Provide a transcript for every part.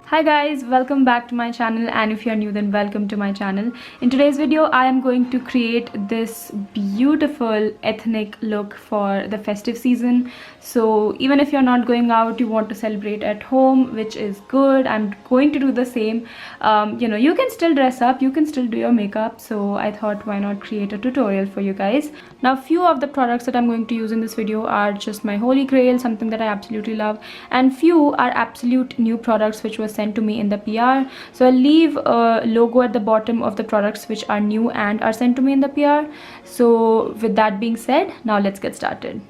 Hi guys, welcome back to my channel, and if you're new then welcome to my channel. In today's video I am going to create this beautiful ethnic look for the festive season. So even if you're not going out, you want to celebrate at home, which is good. I'm going to do the same. You can still dress up, you can still do your makeup, so I thought why not create a tutorial for you guys. Now few of the products that I'm going to use in this video are just my holy grail, something that I absolutely love, and few are absolute new products which was sent to me in the PR. So I'll leave a logo at the bottom of the products which are new and are sent to me in the PR. So with that being said, now let's get started.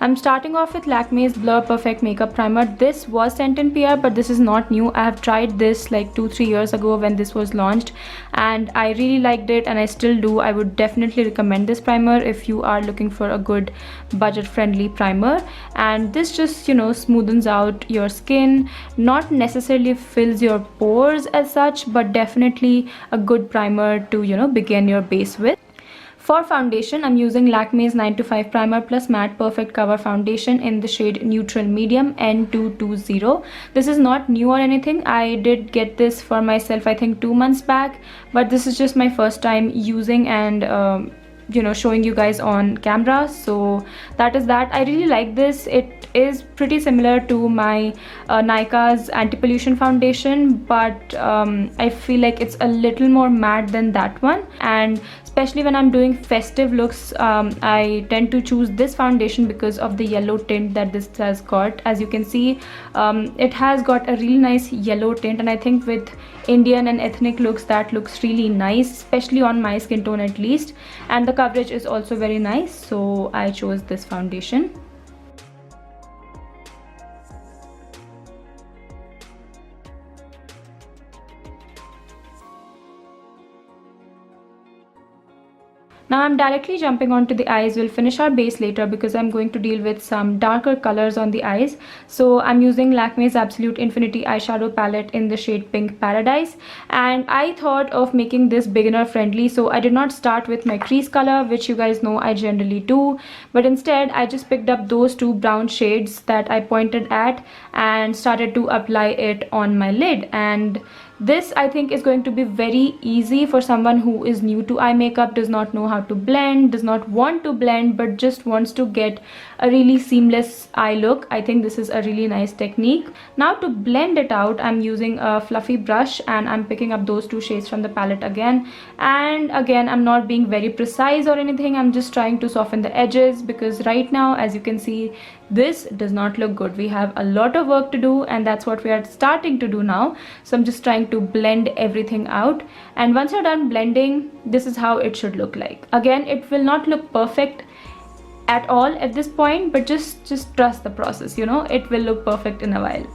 I'm starting off with Lakme's Blur Perfect Makeup Primer. This was sent in PR, but this is not new. I have tried this like 2-3 years ago when this was launched, and I really liked it, and I still do. I would definitely recommend this primer if you are looking for a good budget-friendly primer. And this just, smoothens out your skin. Not necessarily fills your pores as such, but definitely a good primer to, begin your base with. For foundation, I'm using Lakme's 9 to 5 Primer Plus Matte Perfect Cover Foundation in the shade Neutral Medium N220. This is not new or anything. I did get this for myself I think 2 months back, but this is just my first time using and showing you guys on camera. So that is that. I really like this. It is pretty similar to my Nykaa's anti-pollution foundation, but I feel like it's a little more matte than that one, and especially when I'm doing festive looks, I tend to choose this foundation because of the yellow tint that this has got. As you can see, it has got a really nice yellow tint, and I think with Indian and ethnic looks that looks really nice, especially on my skin tone at least, and the coverage is also very nice, so I chose this foundation. Now I'm directly jumping onto the eyes. We'll finish our base later because I'm going to deal with some darker colors on the eyes. So I'm using Lakme's Absolute Infinity eyeshadow palette in the shade Pink Paradise, and I thought of making this beginner friendly, so I did not start with my crease color, which you guys know I generally do, but instead I just picked up those two brown shades that I pointed at and started to apply it on my lid. And this I think is going to be very easy for someone who is new to eye makeup, does not know how to blend, does not want to blend, but just wants to get a really seamless eye look. I think this is a really nice technique. Now to blend it out, I'm using a fluffy brush and I'm picking up those two shades from the palette again. And again, I'm not being very precise or anything. I'm just trying to soften the edges because right now, as you can see, this does not look good. We have a lot of work to do, and that's what we are starting to do now. So I'm just trying to blend everything out, and once you're done blending, this is how it should look like. Again, it will not look perfect at all at this point, but just trust the process, it will look perfect in a while.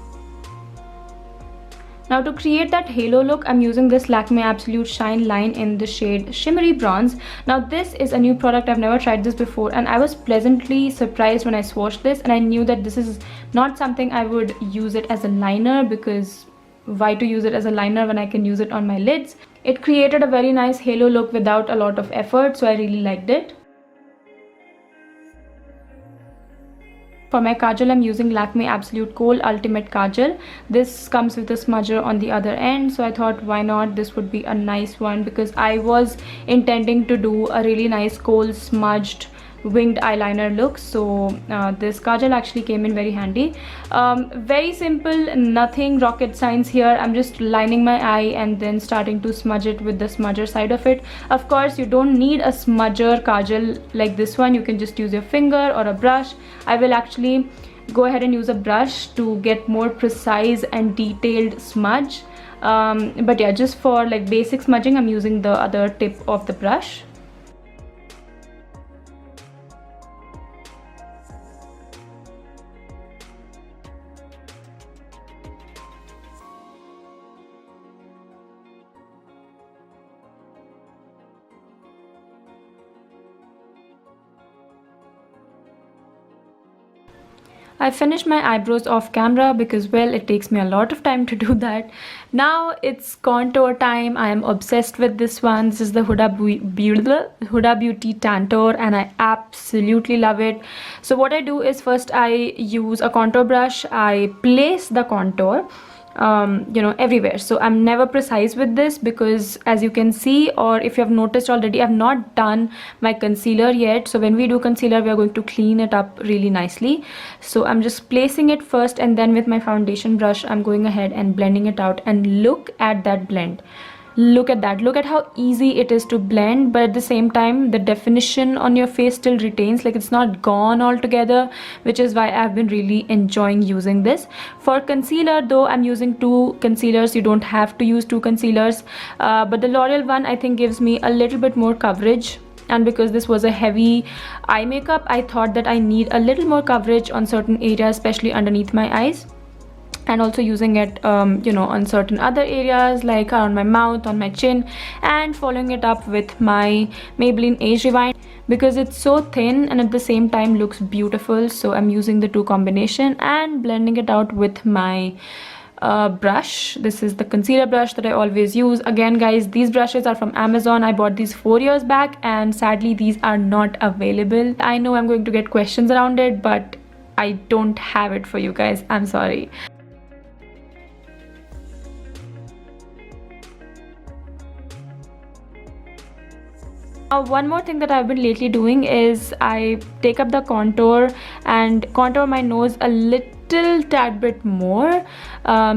Now to create that halo look, I'm using this Lakme Absolute Shine line in the shade Shimmery Bronze. Now this is a new product. I've never tried this before, and I was pleasantly surprised when I swatched this, and I knew that this is not something I would use it as a liner, because why to use it as a liner when I can use it on my lids? It created a very nice halo look without a lot of effort, so I really liked it. For my kajal, I'm using Lakme Absolute Kohl Ultimate Kajal. This comes with a smudger on the other end, so I thought why not, this would be a nice one, because I was intending to do a really nice kohl smudged winged eyeliner look. So this kajal actually came in very handy. Very simple, nothing rocket science here. I'm just lining my eye and then starting to smudge it with the smudger side of it. Of course, you don't need a smudger kajal like this one. You can just use your finger or a brush. I will actually go ahead and use a brush to get more precise and detailed smudge, but yeah, just for like basic smudging, I'm using the other tip of the brush. I finished my eyebrows off camera because, well, it takes me a lot of time to do that. Now it's contour time. I am obsessed with this one. This is the Huda Beauty Tantour, and I absolutely love it. So what I do is, first I use a contour brush. I place the contour everywhere. So I'm never precise with this, because as you can see, or if you have noticed already, I've not done my concealer yet. So when we do concealer, we are going to clean it up really nicely. So I'm just placing it first, and then with my foundation brush I'm going ahead and blending it out. And look at that blend. Look at that. Look at how easy it is to blend, but at the same time the definition on your face still retains, like it's not gone altogether, which is why I've been really enjoying using this. For concealer though, I'm using two concealers. You don't have to use two concealers, but the L'Oreal one I think gives me a little bit more coverage. And because this was a heavy eye makeup, I thought that I need a little more coverage on certain areas, especially underneath my eyes, and also using it on certain other areas like around my mouth, on my chin, and following it up with my Maybelline Age Rewind, because it's so thin and at the same time looks beautiful. So I'm using the two combination and blending it out with my brush. This is the concealer brush that I always use. Again guys, these brushes are from Amazon. I bought these 4 years back, and sadly these are not available. I know I'm going to get questions around it, but I don't have it for you guys. I'm sorry. One more thing that I've been lately doing is I take up the contour and contour my nose a little tad bit more,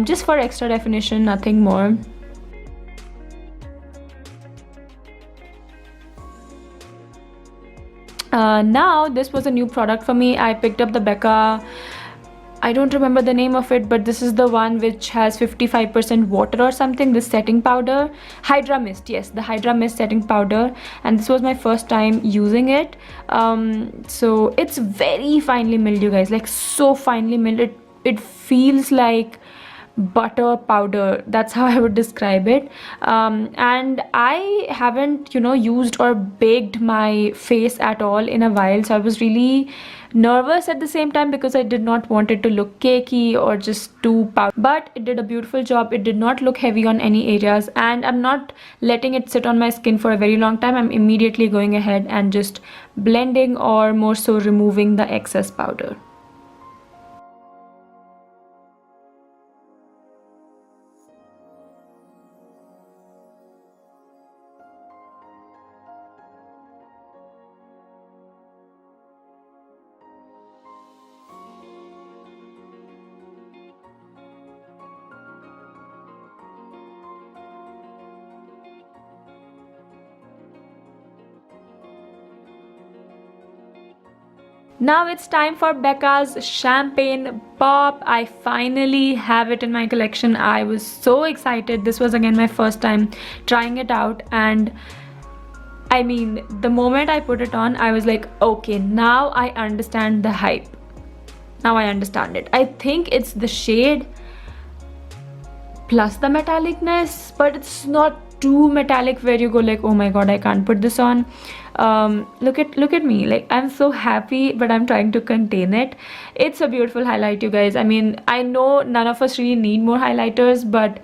just for extra definition, nothing more. Now this was a new product for me. I picked up the Becca, I don't remember the name of it, but this is the one which has 55% water or something, this setting powder, Hydra Mist. Yes, the Hydra Mist setting powder, and this was my first time using it. So it's very finely milled, you guys, like so finely milled. It feels like butter powder. That's how I would describe it. And I haven't used or baked my face at all in a while, so I was really nervous at the same time, because I did not want it to look cakey or just too powder. But it did a beautiful job. It did not look heavy on any areas, and I'm not letting it sit on my skin for a very long time. I'm immediately going ahead and just blending, or more so removing the excess powder. Now it's time for Becca's Champagne Pop. I finally have it in my collection. I was so excited. This was again my first time trying it out, and I mean, the moment I put it on, I was like, okay, now I understand the hype. Now I understand it. I think it's the shade plus the metallicness, but it's not too metallic where you go like, oh my god, I can't put this on. Look at me, like I'm so happy, but I'm trying to contain it. It's a beautiful highlight, you guys. I mean, I know none of us really need more highlighters, but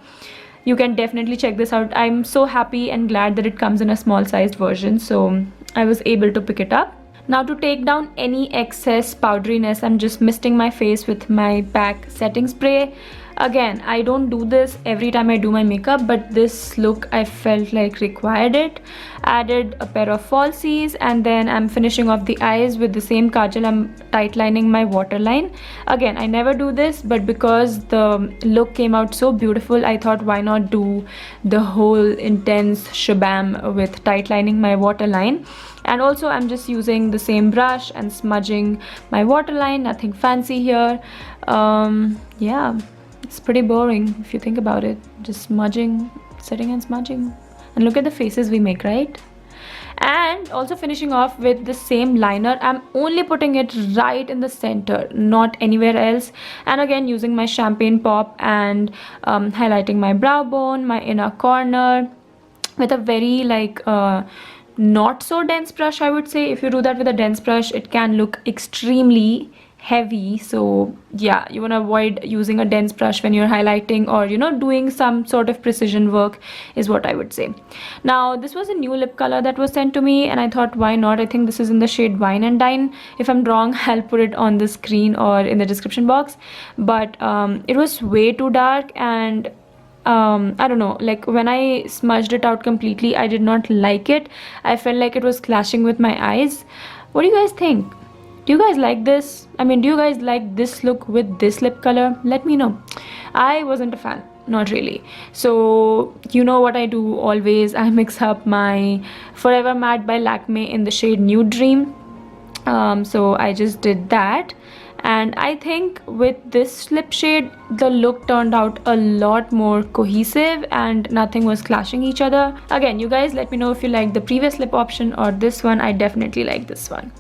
you can definitely check this out. I'm so happy and glad that it comes in a small sized version, so I was able to pick it up. Now to take down any excess powderiness, I'm just misting my face with my PAC setting spray. Again, I don't do this every time I do my makeup, but this look I felt like required it. Added a pair of falsies, and then I'm finishing off the eyes with the same kajal. I'm tight lining my waterline. Again, I never do this, but because the look came out so beautiful, I thought why not do the whole intense shabam with tight lining my waterline. And also I'm just using the same brush and smudging my waterline. Nothing fancy here. Yeah, it's pretty boring if you think about it, just smudging, sitting and smudging. And look at the faces we make, right? And also finishing off with the same liner. I'm only putting it right in the center, not anywhere else. And again, using my Champagne Pop and highlighting my brow bone, my inner corner, with a very like not so dense brush, I would say. If you do that with a dense brush, it can look extremely heavy, so yeah, you want to avoid using a dense brush when you're highlighting or doing some sort of precision work, is what I would say. Now this was a new lip color that was sent to me, and I thought, why not? I think this is in the shade Wine and Dine. If I'm wrong, I'll put it on the screen or in the description box. But it was way too dark, and I don't know, like when I smudged it out completely, I did not like it. I felt like it was clashing with my eyes. What do you guys think? Do you guys like this? I mean, do you guys like this look with this lip color? Let me know. I wasn't a fan, not really. So you know what I do always, I mix up my Forever Matte by Lakme in the shade Nude Dream. So I just did that, and I think with this lip shade the look turned out a lot more cohesive and nothing was clashing each other. Again, you guys let me know if you like the previous lip option or this one. I definitely like this one.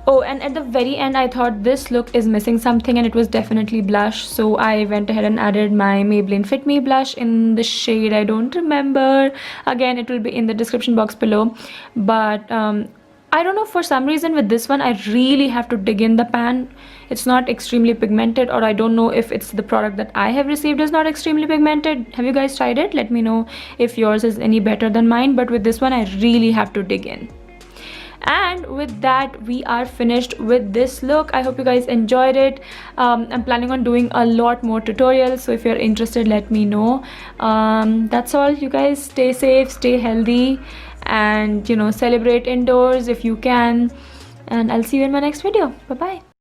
Oh, and at the very end I thought this look is missing something, and it was definitely blush, so I went ahead and added my Maybelline Fit Me blush in the shade, I don't remember, again it will be in the description box below. But I don't know, for some reason with this one I really have to dig in the pan. It's not extremely pigmented, or I don't know if it's the product that I have received is not extremely pigmented. Have you guys tried it? Let me know if yours is any better than mine, but with this one I really have to dig in. And with that we are finished with this look. I hope you guys enjoyed it. I'm planning on doing a lot more tutorials, so if you're interested, let me know. That's all, you guys. Stay safe, stay healthy, and celebrate indoors if you can, and I'll see you in my next video. Bye bye.